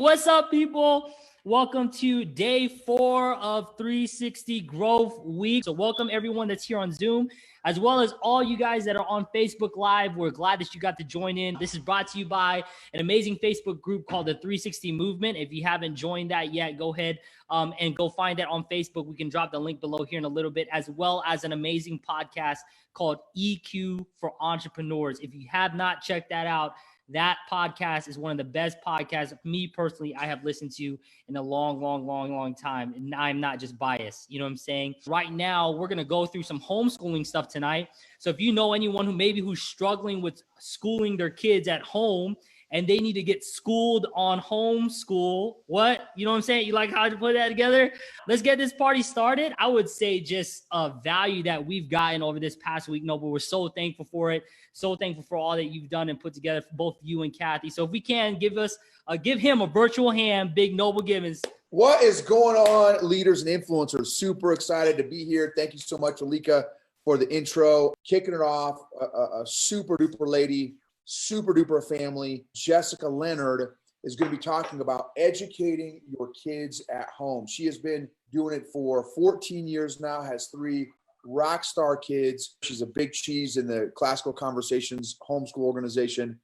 What's up, people? Welcome to day 4 of 360 Growth Week. So welcome everyone that's here on Zoom, as well as all you guys that are on Facebook Live. We're glad that you got to join in. This is brought to you by an amazing Facebook group called the 360 Movement. If you haven't joined that yet, go ahead and go find that on Facebook. We can drop the link below here in a little bit, as well as an amazing podcast called EQ for Entrepreneurs. If you have not checked that out, that podcast is one of the best podcasts, me personally, I have listened to in a long time. And I'm not just biased. You know what I'm saying? Right now, we're going to go through some homeschooling stuff tonight. So if you know anyone who's struggling with schooling their kids at home and they need to get schooled on homeschool, what? You know what I'm saying? You like how to put that together? Let's get this party started. I would say just a value that we've gotten over this past week, Noble. We're so thankful for it. So thankful for all that you've done and put together for both you and Kathy. So if we can give him a virtual hand, Big Noble Gibbons. What is going on, leaders and influencers? Super excited to be here. Thank you so much, Alika, for the intro. Kicking it off, a super duper lady, super duper family. Jessica Leonard is going to be talking about educating your kids at home. She has been doing it for 14 years now, has 3 rock star kids. She's a big cheese in the Classical Conversations homeschool organization.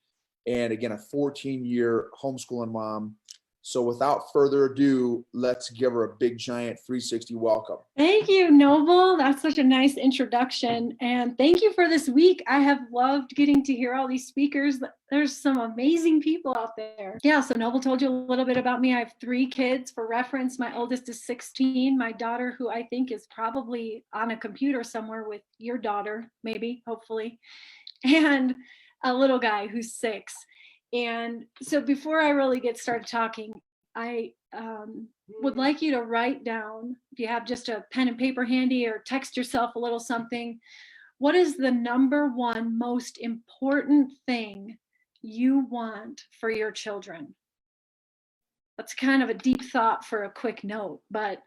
And again, a 14-year homeschooling mom. So without further ado, let's give her a big giant 360 welcome. Thank you, Noble. That's such a nice introduction. And thank you for this week. I have loved getting to hear all these speakers. There's some amazing people out there. Yeah, so Noble told you a little bit about me. I have 3 kids. For reference, my oldest is 16. My daughter, who I think is probably on a computer somewhere with your daughter, maybe, hopefully, and a little guy who's 6. And so before I really get started talking, I would like you to write down, if you have just a pen and paper handy, or text yourself a little something, what is the number one most important thing you want for your children? That's kind of a deep thought for a quick note, but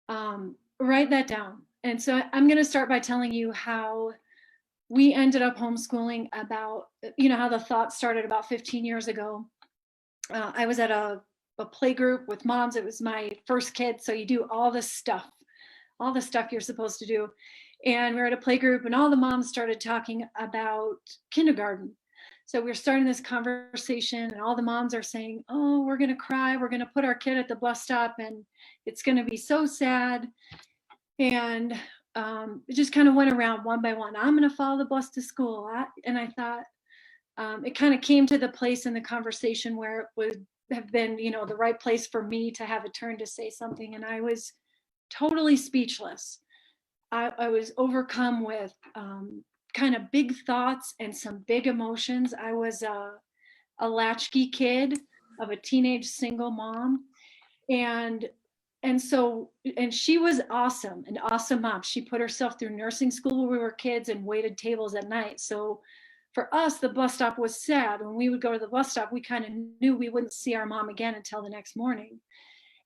write that down. And so I'm going to start by telling you how we ended up homeschooling, about, how the thought started about 15 years ago. I was at a play group with moms. It was my first kid. So you do all the stuff you're supposed to do. And we were at a play group and all the moms started talking about kindergarten. So we're starting this conversation and all the moms are saying, oh, we're going to cry. We're going to put our kid at the bus stop and it's going to be so sad. And it just kind of went around one by one. I'm going to follow the bus to school. And I thought it kind of came to the place in the conversation where it would have been, the right place for me to have a turn to say something. And I was totally speechless. I was overcome with kind of big thoughts and some big emotions. I was a latchkey kid of a teenage single mom. And she was awesome, an awesome mom. She put herself through nursing school when we were kids and waited tables at night. So for us, the bus stop was sad. When we would go to the bus stop, we kind of knew we wouldn't see our mom again until the next morning.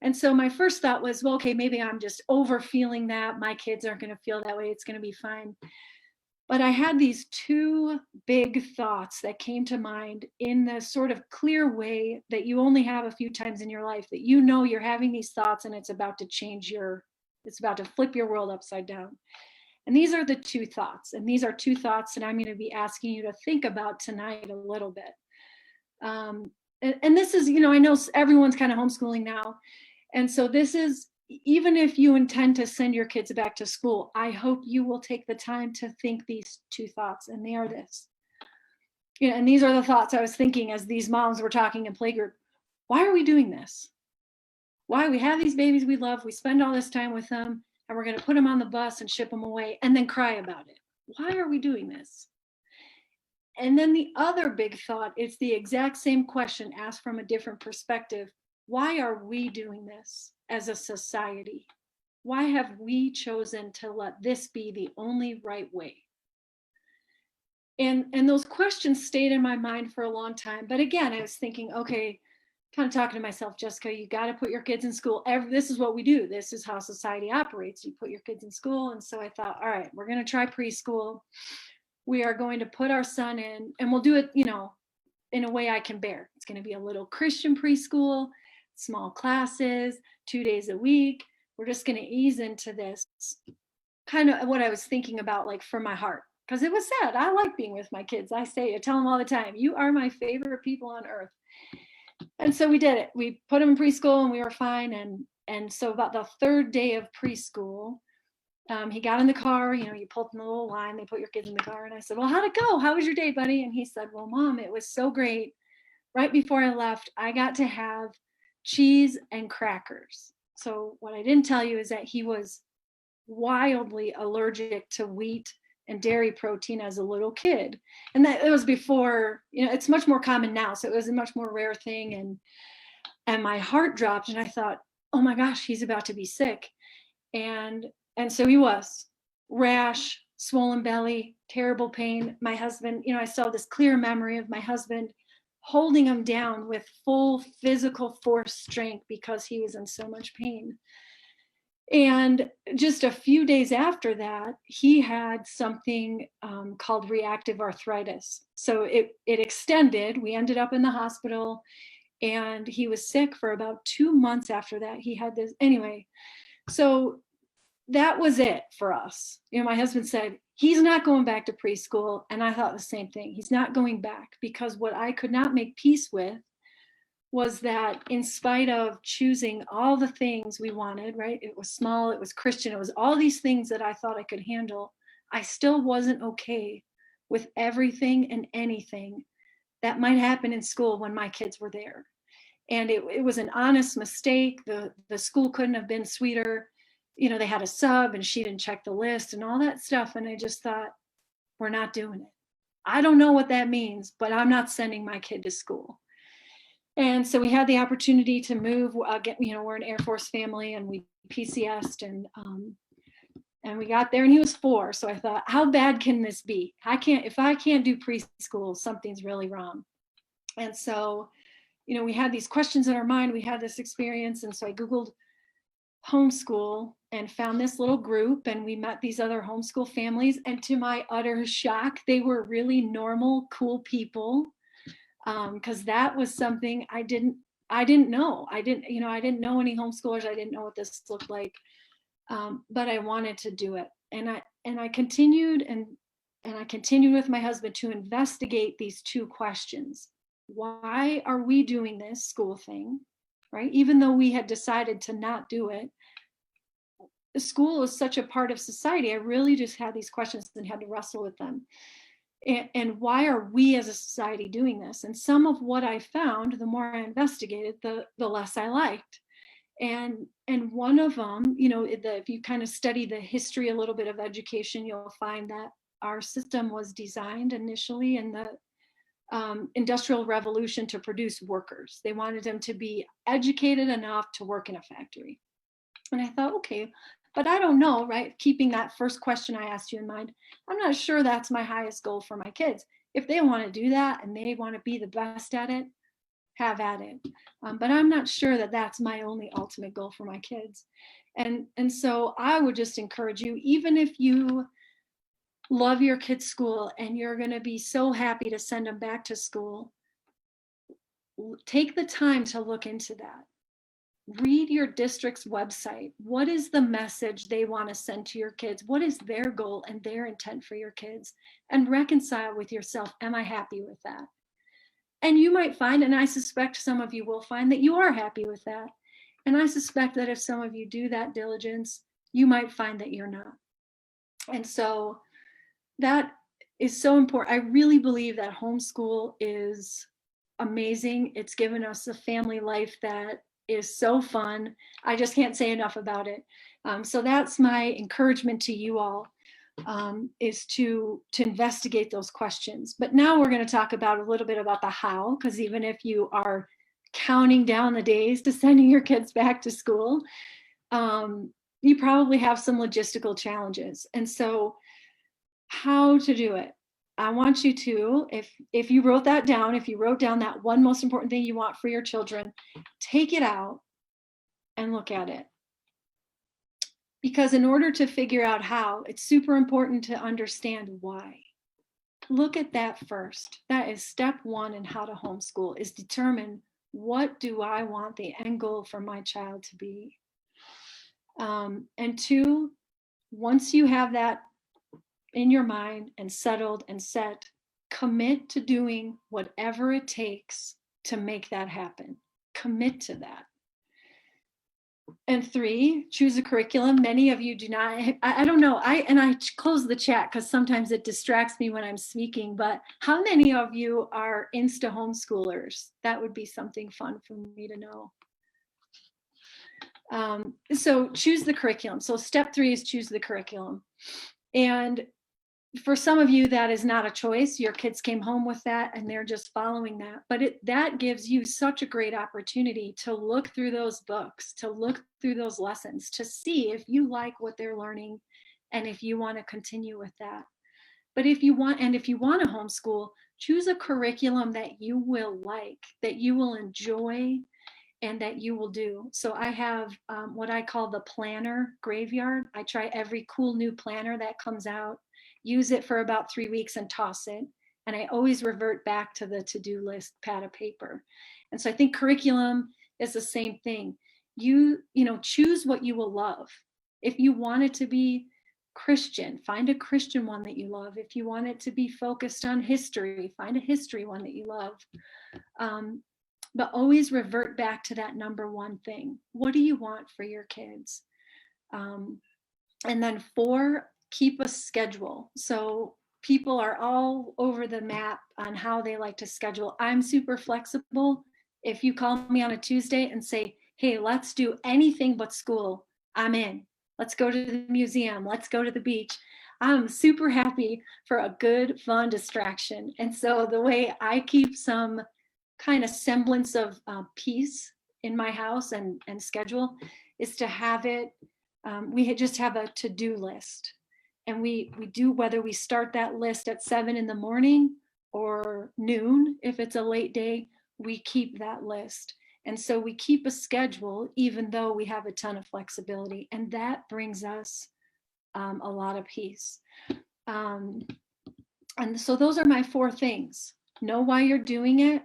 And so my first thought was, well, okay, maybe I'm just over feeling that. My kids aren't going to feel that way. It's going to be fine. But I had these 2 big thoughts that came to mind in the sort of clear way that you only have a few times in your life, that you're having these thoughts and it's about to flip your world upside down. And these are the 2 thoughts. And these are 2 thoughts that I'm going to be asking you to think about tonight a little bit. And this is, I know everyone's kind of homeschooling now. And so this is, even if you intend to send your kids back to school, I hope you will take the time to think these 2 thoughts. And they are this. And these are the thoughts I was thinking as these moms were talking in playgroup. Why are we doing this? Why? We have these babies we love. We spend all this time with them and we're going to put them on the bus and ship them away and then cry about it. Why are we doing this? And then the other big thought, it's the exact same question asked from a different perspective. Why are we doing this as a society? Why have we chosen to let this be the only right way? And those questions stayed in my mind for a long time. But again, I was thinking, okay, kind of talking to myself, Jessica, you got to put your kids in school. This is what we do. This is how society operates. You put your kids in school. And so I thought, all right, we're going to try preschool. We are going to put our son in, and we'll do it, in a way I can bear. It's going to be a little Christian preschool, small classes, 2 days a week. We're just going to ease into this, kind of what I was thinking about, like, for my heart, because it was sad. I like being with my kids. I tell them all the time, you are my favorite people on earth. And so we did it. We put them in preschool and we were fine. And so about the third day of preschool, he got in the car, you pulled in the little line, they put your kids in the car. And I said, well, how'd it go? How was your day, buddy? And he said, well, Mom, it was so great. Right before I left, I got to have cheese and crackers. So what I didn't tell you is that he was wildly allergic to wheat and dairy protein as a little kid. And that it was before, it's much more common now. So it was a much more rare thing. And my heart dropped and I thought, oh my gosh, he's about to be sick. And so he was. Rash, swollen belly, terrible pain. My husband, I still have this clear memory of my husband holding him down with full physical force strength because he was in so much pain. And just a few days after that, he had something called reactive arthritis. So it extended. We ended up in the hospital and he was sick for about 2 months after that. He had this, anyway. So that was it for us. My husband said, he's not going back to preschool. And I thought the same thing. He's not going back, because what I could not make peace with was that in spite of choosing all the things we wanted, right? It was small, it was Christian, it was all these things that I thought I could handle. I still wasn't okay with everything and anything that might happen in school when my kids were there. And it was an honest mistake. The school couldn't have been sweeter. They had a sub and she didn't check the list and all that stuff. And I just thought, we're not doing it. I don't know what that means, but I'm not sending my kid to school. And so we had the opportunity to move. We're an Air Force family, and we PCS'd, and we got there, and he was 4. So I thought, how bad can this be? If I can't do preschool, something's really wrong. And so, we had these questions in our mind. We had this experience, and so I Googled homeschool and found this little group, and we met these other homeschool families. And to my utter shock, they were really normal, cool people. Because that was something I didn't know. I didn't know any homeschoolers. I didn't know what this looked like, but I wanted to do it. And I continued and I continued with my husband to investigate these 2 questions. Why are we doing this school thing, right? Even though we had decided to not do it, the school is such a part of society. I really just had these questions and had to wrestle with them. And why are we as a society doing this? And some of what I found, the more I investigated, the less I liked. And one of them, if you kind of study the history a little bit of education, you'll find that our system was designed initially in the Industrial Revolution to produce workers. They wanted them to be educated enough to work in a factory. And I thought, okay, but I don't know, right? Keeping that first question I asked you in mind, I'm not sure that's my highest goal for my kids. If they want to do that and they want to be the best at it, have at it. But I'm not sure that that's my only ultimate goal for my kids. And so I would just encourage you, even if you love your kids' school and you're going to be so happy to send them back to school, take the time to look into that. Read your district's website. What is the message they want to send to your kids? What is their goal and their intent for your kids? And reconcile with yourself. Am I happy with that? And you might find, and I suspect some of you will find, that you are happy with that. And I suspect that if some of you do that diligence, you might find that you're not. And so that is so important. I really believe that homeschool is amazing. It's given us a family life that is so fun. I just can't say enough about it. So that's my encouragement to you all, is to investigate those questions. But now we're going to talk about a little bit about the how, because even if you are counting down the days to sending your kids back to school, you probably have some logistical challenges. And so how to do it. I want you to, if you wrote that down, if you wrote down that one most important thing you want for your children, take it out and look at it. Because in order to figure out how, it's super important to understand why. look at that first. That is step one in how to homeschool, is determine, what do I want the end goal for my child to be? And two, once you have that in your mind and settled and set, commit to doing whatever it takes to make that happen. Commit to that. And three, choose a curriculum. Many of you do not. I don't know. I close the chat because sometimes it distracts me when I'm speaking. But how many of you are Insta homeschoolers? That would be something fun for me to know. So choose the curriculum. So step three is choose the curriculum. And for some of you, that is not a choice. Your kids came home with that and they're just following that. But that gives you such a great opportunity to look through those books, to look through those lessons, to see if you like what they're learning and if you want to continue with that. But if you want to homeschool, choose a curriculum that you will like, that you will enjoy, and that you will do. So I have what I call the planner graveyard. I try every cool new planner that comes out, use it for about 3 weeks and toss it. And I always revert back to the to-do list pad of paper. And so I think curriculum is the same thing. You choose what you will love. If you want it to be Christian, find a Christian one that you love. If you want it to be focused on history, find a history one that you love. But always revert back to that number one thing. What do you want for your kids? And then 4, keep a schedule. So people are all over the map on how they like to schedule. I'm super flexible. If you call me on a Tuesday and say, hey, let's do anything but school, I'm in. Let's go to the museum. Let's go to the beach. I'm super happy for a good, fun distraction. And so the way I keep some kind of semblance of peace in my house and schedule is to have it, we just have a to-do list. And we do, whether we start that list at 7 in the morning or noon, if it's a late day, we keep that list. And so we keep a schedule, even though we have a ton of flexibility. And that brings us a lot of peace. And so those are my 4 things. Know why you're doing it,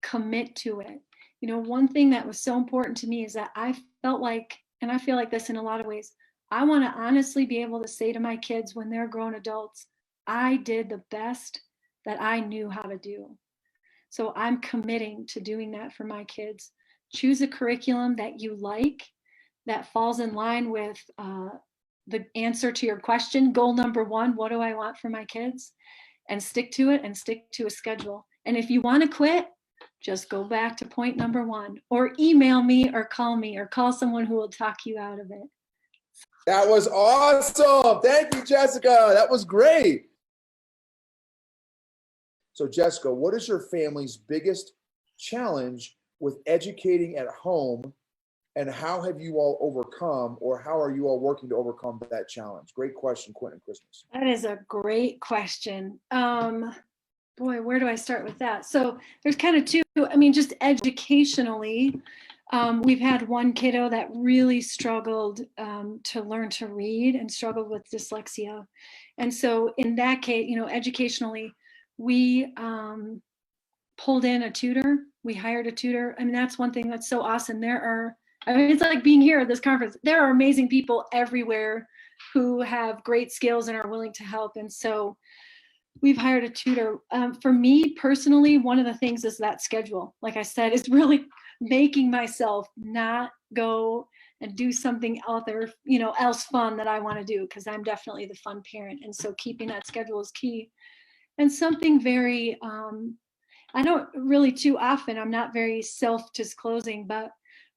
commit to it. One thing that was so important to me is that I felt like, and I feel like this in a lot of ways, I want to honestly be able to say to my kids when they're grown adults, I did the best that I knew how to do. So I'm committing to doing that for my kids. Choose a curriculum that you like, that falls in line with the answer to your question. Goal number 1, what do I want for my kids? And stick to it, and stick to a schedule. And if you want to quit, just go back to point number 1, or email me or call someone who will talk you out of it. That was awesome. Thank you, Jessica. That was great. So Jessica, what is your family's biggest challenge with educating at home, and how have you all overcome, or how are you all working to overcome that challenge? Great question, Quentin Christmas. That is a great question. Boy, where do I start with that? So there's kind of 2, just educationally, we've had one kiddo that really struggled to learn to read and struggled with dyslexia. And so in that case, educationally, we pulled in a tutor. We hired a tutor. That's one thing that's so awesome. It's like being here at this conference. There are amazing people everywhere who have great skills and are willing to help. And so we've hired a tutor. For me personally, one of the things is that schedule. Like I said, is really making myself not go and do something else fun that I want to do, because I'm definitely the fun parent. And so keeping that schedule is key. And something very, I don't really too often, I'm not very self-disclosing, but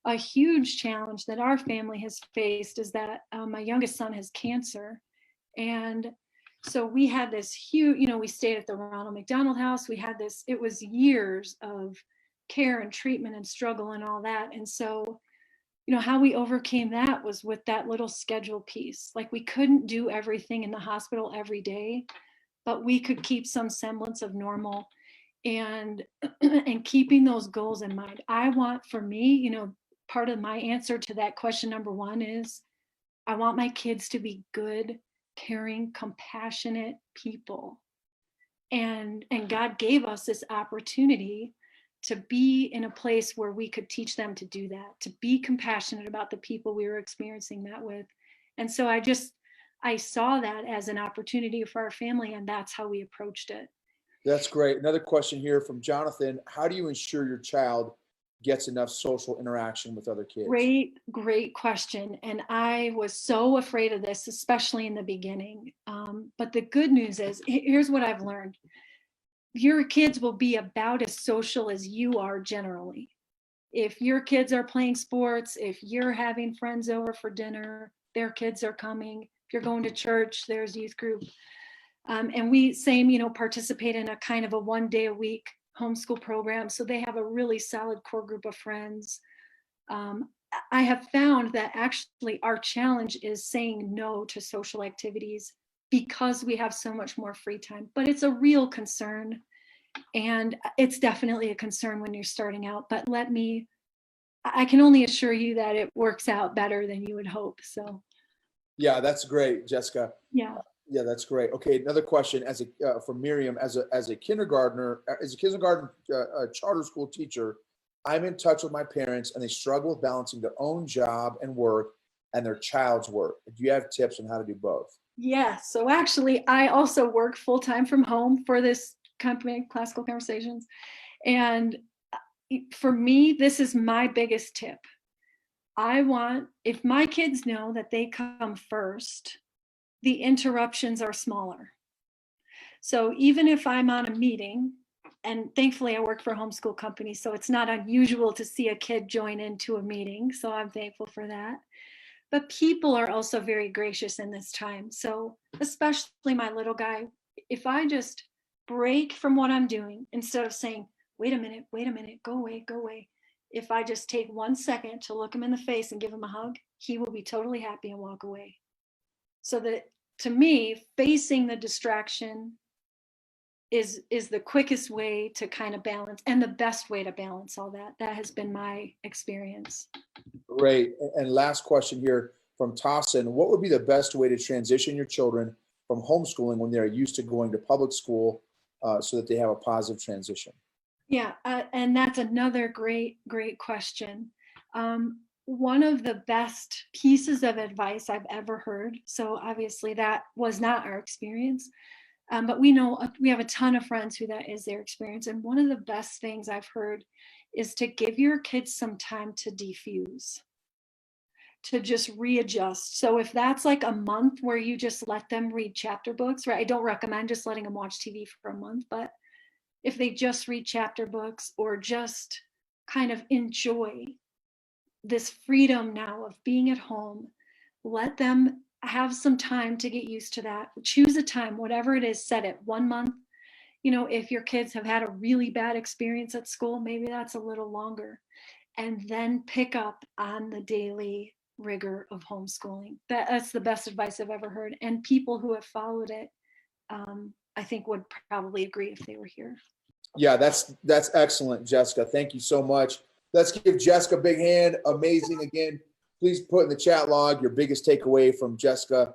a huge challenge that our family has faced is that my youngest son has cancer. And so we had this huge, we stayed at the Ronald McDonald House. We had this, it was years of care and treatment and struggle and all that. And so, how we overcame that was with that little schedule piece. Like, we couldn't do everything in the hospital every day, but we could keep some semblance of normal, and keeping those goals in mind. I want, for me, part of my answer to that question number 1 is, I want my kids to be good, caring, compassionate people. And God gave us this opportunity to be in a place where we could teach them to do that, to be compassionate about the people we were experiencing that with. And so I saw that as an opportunity for our family, and that's how we approached it. That's great. Another question here from Jonathan. How do you ensure your child gets enough social interaction with other kids? Great question. And I was so afraid of this, especially in the beginning. But the good news is, here's what I've learned. Your kids will be about as social as you are generally. If your kids are playing sports, if you're having friends over for dinner, their kids are coming. If you're going to church, there's youth group. And we participate in a kind of a 1 day a week homeschool program. So they have a really solid core group of friends. I have found that actually our challenge is saying no to social activities because we have so much more free time, but it's a real concern. And it's definitely a concern when you're starting out, but I can only assure you that it works out better than you would hope. So. Yeah, that's great, Jessica. Yeah. Yeah, that's great. Okay, another question from Miriam, as a kindergarten charter school teacher, I'm in touch with my parents and they struggle with balancing their own job and work and their child's work. Do you have tips on how to do both? Yeah, so actually I also work full-time from home for this company, Classical Conversations. And for me, this is my biggest tip. If my kids know that they come first, the interruptions are smaller. So even if I'm on a meeting, and thankfully I work for a homeschool company, so it's not unusual to see a kid join into a meeting. So I'm thankful for that. But people are also very gracious in this time. So especially my little guy, if I just break from what I'm doing, instead of saying, wait a minute, go away. If I just take 1 second to look him in the face and give him a hug, he will be totally happy and walk away. So that, to me, facing the distraction is the quickest way to kind of balance, and the best way to balance all that. That has been my experience. Great. And last question here from Tossin. What would be the best way to transition your children from homeschooling when they're used to going to public school so that they have a positive transition? Yeah, and that's another great question. One of the best pieces of advice I've ever heard, so obviously that was not our experience, but we have a ton of friends who that is their experience. And one of the best things I've heard is to give your kids some time to defuse, to just readjust. So if that's like a month where you just let them read chapter books, right? I don't recommend just letting them watch TV for a month, but if they just read chapter books or just kind of enjoy this freedom now of being at home, let them have some time to get used to that. Choose a time, whatever it is, set it 1 month. If your kids have had a really bad experience at school, maybe that's a little longer. And then pick up on the daily rigor of homeschooling. That's the best advice I've ever heard. And people who have followed it, I think would probably agree if they were here. Yeah, that's excellent, Jessica. Thank you so much. Let's give Jessica a big hand. Amazing. Again, please put in the chat log your biggest takeaway from Jessica